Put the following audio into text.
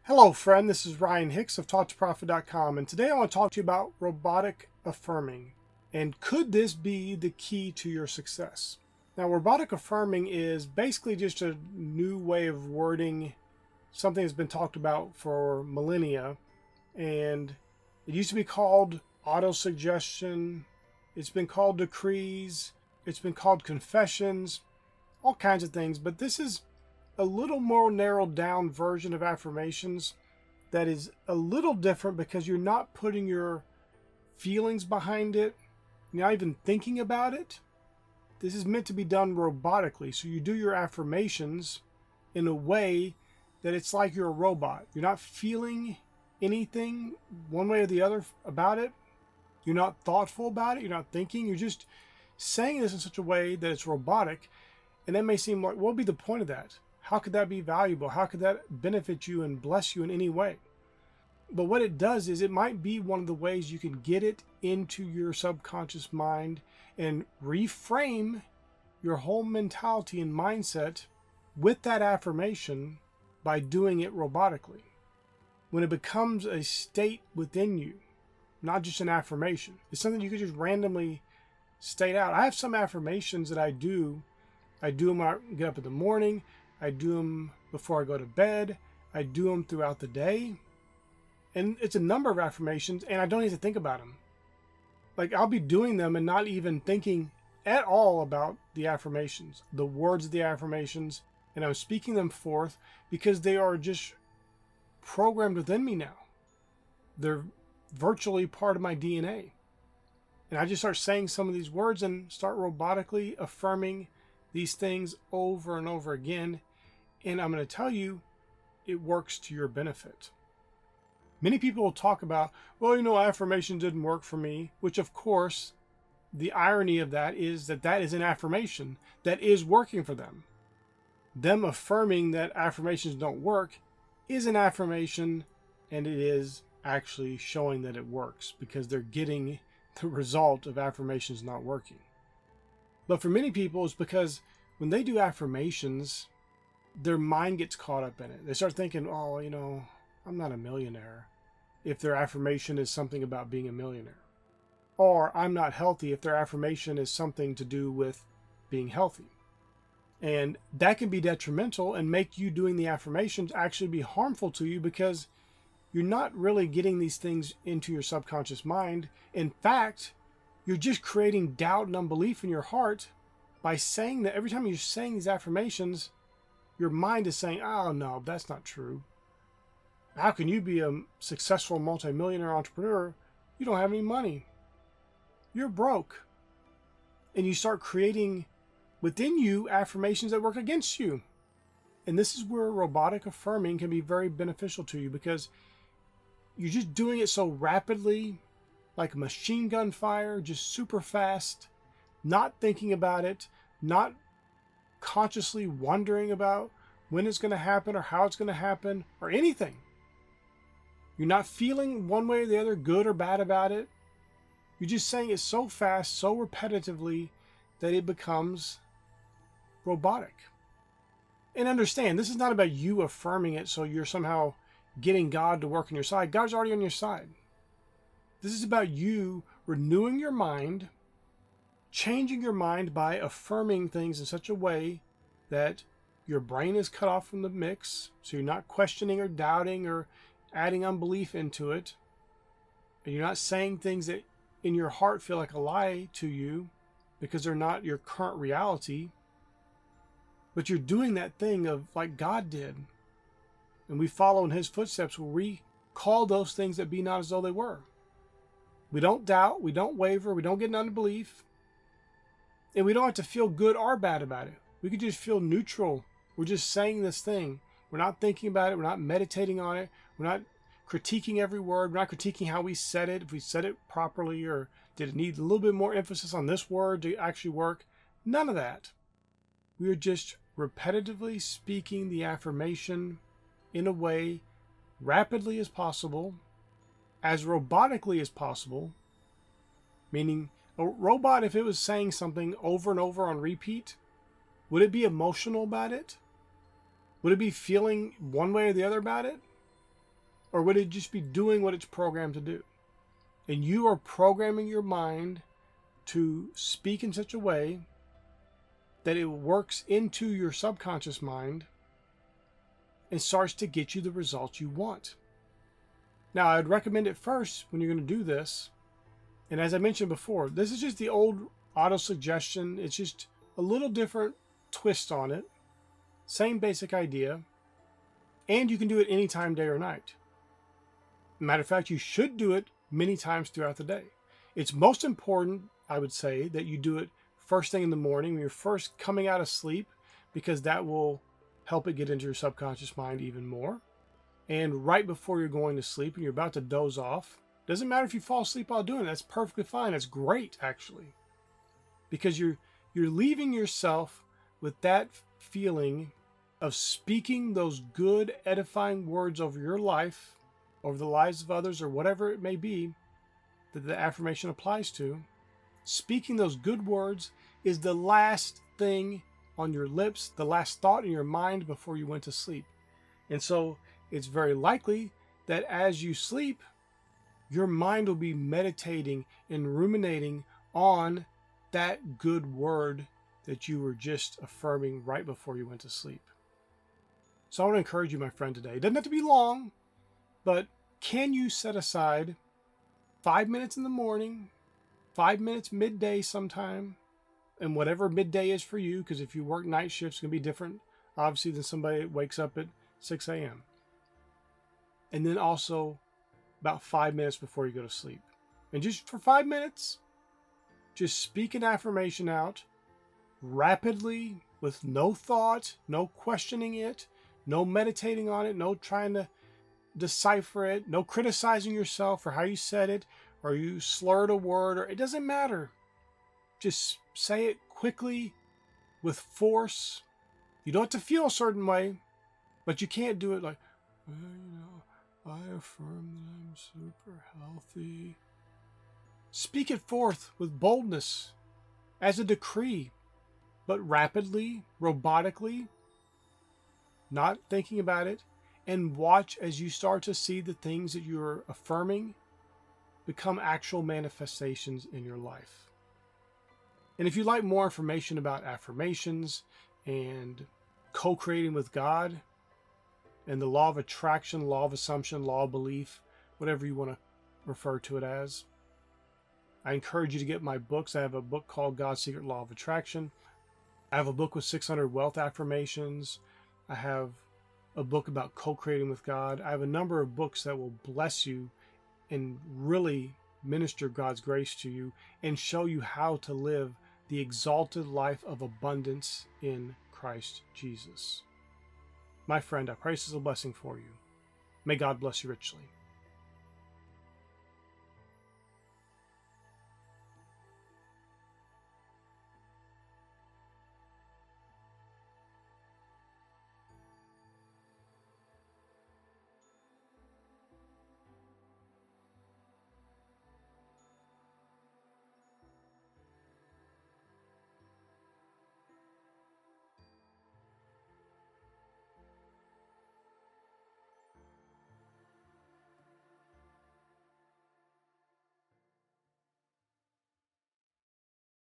Hello friend, this is Ryan Hicks of TalkToProfit.com, and today I want to talk to you about robotic affirming. And could this be the key to your success? Now, robotic affirming is basically just a new way of wording something that's been talked about for millennia. And it used to be called auto-suggestion. It's been called decrees. It's been called confessions, all kinds of things. But this is a little more narrowed down version of affirmations that is a little different because you're not putting your feelings behind it. You're not even thinking about it. This is meant to be done robotically. So you do your affirmations in a way that it's like you're a robot. You're not feeling anything one way or the other about it. You're not thoughtful about it. You're not thinking. You're just saying this in such a way that it's robotic. And that may seem like, what would be the point of that? How could that be valuable? How could that benefit you and bless you in any way? But what it does is it might be one of the ways you can get it into your subconscious mind and reframe your whole mentality and mindset with that affirmation by doing it robotically. When it becomes a state within you, not just an affirmation. It's something you could just randomly state out. I have some affirmations that I do. I do them when I get up in the morning. I do them before I go to bed. I do them throughout the day. And it's a number of affirmations, and I don't need to think about them. Like, I'll be doing them and not even thinking at all about the affirmations, the words of the affirmations, and I'm speaking them forth because they are just programmed within me now. They're virtually part of my DNA. And I just start saying some of these words and start robotically affirming these things over and over again. And I'm going to tell you, it works to your benefit. Many people will talk about, well, affirmation didn't work for me, which of course, the irony of that is that is an affirmation that is working for them. Them affirming that affirmations don't work is an affirmation, and it is actually showing that it works because they're getting the result of affirmations not working. But for many people, it's because when they do affirmations, their mind gets caught up in it. They start thinking, I'm not a millionaire, if their affirmation is something about being a millionaire. Or I'm not healthy if their affirmation is something to do with being healthy. And that can be detrimental and make you doing the affirmations actually be harmful to you because you're not really getting these things into your subconscious mind. In fact, you're just creating doubt and unbelief in your heart by saying that. Every time you're saying these affirmations, your mind is saying, oh no, that's not true. How can you be a successful multimillionaire entrepreneur? You don't have any money. You're broke. And you start creating within you affirmations that work against you. And this is where robotic affirming can be very beneficial to you because you're just doing it so rapidly, like machine gun fire, just super fast, not thinking about it, not consciously wondering about when it's going to happen or how it's going to happen or anything. You're not feeling one way or the other, good or bad about it. You're just saying it so fast, so repetitively that it becomes robotic. And understand, this is not about you affirming it so you're somehow getting God to work on your side. God's already on your side. This is about you renewing your mind, changing your mind by affirming things in such a way that your brain is cut off from the mix, so you're not questioning or doubting or adding unbelief into it, and you're not saying things that in your heart feel like a lie to you because they're not your current reality, but you're doing that thing of like God did, and we follow in his footsteps where we call those things that be not as though they were. We don't doubt, we don't waver, we don't get in unbelief, and we don't have to feel good or bad about it. We could just feel neutral. We're just saying this thing. We're not thinking about it. We're not meditating on it. We're not critiquing every word. We're not critiquing how we said it, if we said it properly, or did it need a little bit more emphasis on this word to actually work. None of that. We are just repetitively speaking the affirmation in a way rapidly as possible, as robotically as possible, meaning a robot, if it was saying something over and over on repeat, would it be emotional about it? Would it be feeling one way or the other about it? Or would it just be doing what it's programmed to do? And you are programming your mind to speak in such a way that it works into your subconscious mind and starts to get you the results you want. Now, I'd recommend it first when you're going to do this. And as I mentioned before, this is just the old auto suggestion. It's just a little different twist on it. Same basic idea. And you can do it anytime, day or night. Matter of fact, you should do it many times throughout the day. It's most important, I would say, that you do it first thing in the morning when you're first coming out of sleep, because that will help it get into your subconscious mind even more. And right before you're going to sleep and you're about to doze off. Doesn't matter if you fall asleep while doing it. That's perfectly fine. That's great, actually. Because you're leaving yourself with that feeling of speaking those good, edifying words over your life, over the lives of others, or whatever it may be that the affirmation applies to. Speaking those good words is the last thing on your lips, the last thought in your mind before you went to sleep. And so it's very likely that as you sleep, your mind will be meditating and ruminating on that good word that you were just affirming right before you went to sleep. So I want to encourage you, my friend, today. It doesn't have to be long, but can you set aside 5 minutes in the morning, 5 minutes midday sometime, and whatever midday is for you, because if you work night shifts, it's going to be different, obviously, than somebody that wakes up at 6 a.m. And then also about 5 minutes before you go to sleep. And just for 5 minutes, just speak an affirmation out rapidly with no thought, no questioning it, no meditating on it, no trying to decipher it, no criticizing yourself for how you said it, or you slurred a word, or it doesn't matter. Just say it quickly with force. You don't have to feel a certain way, but you can't do it like, well, I affirm that I'm super healthy. Speak it forth with boldness as a decree, but rapidly, robotically, not thinking about it, and watch as you start to see the things that you're affirming become actual manifestations in your life. And if you'd like more information about affirmations and co-creating with God, and the law of attraction, law of assumption, law of belief, whatever you want to refer to it as, I encourage you to get my books. I have a book called God's Secret Law of Attraction. I have a book with 600 wealth affirmations. I have a book about co-creating with God. I have a number of books that will bless you and really minister God's grace to you and show you how to live the exalted life of abundance in Christ Jesus. My friend, I pray this is a blessing for you. May God bless you richly.